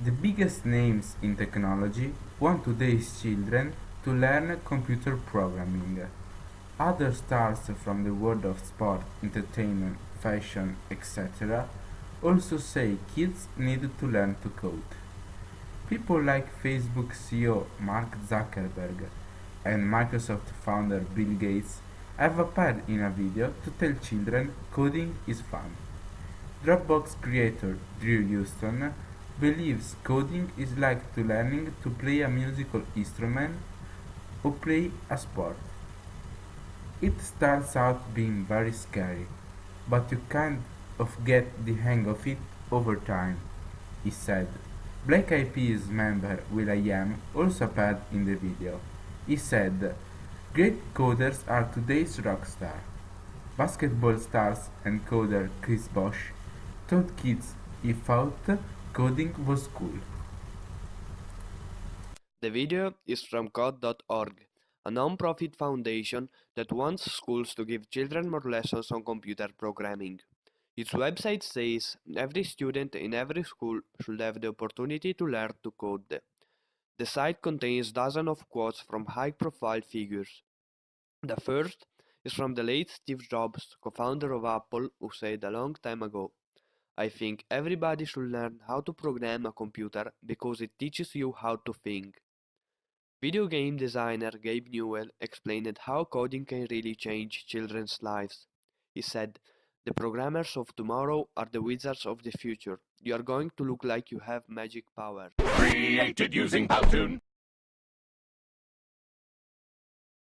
The biggest names in technology want today's children to learn computer programming. Other stars from the world of sport, entertainment, fashion, etc. also say kids need to learn to code. People like Facebook CEO Mark Zuckerberg and Microsoft founder Bill Gates have appeared in a video to tell children coding is fun. Dropbox creator Drew Houston believes coding is like to learning to play a musical instrument or play a sport. It starts out being very scary, but you kind of get the hang of it over time, he said. Black Eyed Peas member will.i.am also appeared in the video. He said, "Great coders are today's rock star." Basketball stars and coder Chris Bosh told kids he thought coding was cool. The video is from Code.org, a non-profit foundation that wants schools to give children more lessons on computer programming. Its website says every student in every school should have the opportunity to learn to code. The site contains dozens of quotes from high-profile figures. The first is from the late Steve Jobs, co-founder of Apple, who said a long time ago, "I think everybody should learn how to program a computer because it teaches you how to think." Video game designer Gabe Newell explained how coding can really change children's lives. He said, "The programmers of tomorrow are the wizards of the future. You are going to look like you have magic powers." Created using Powtoon.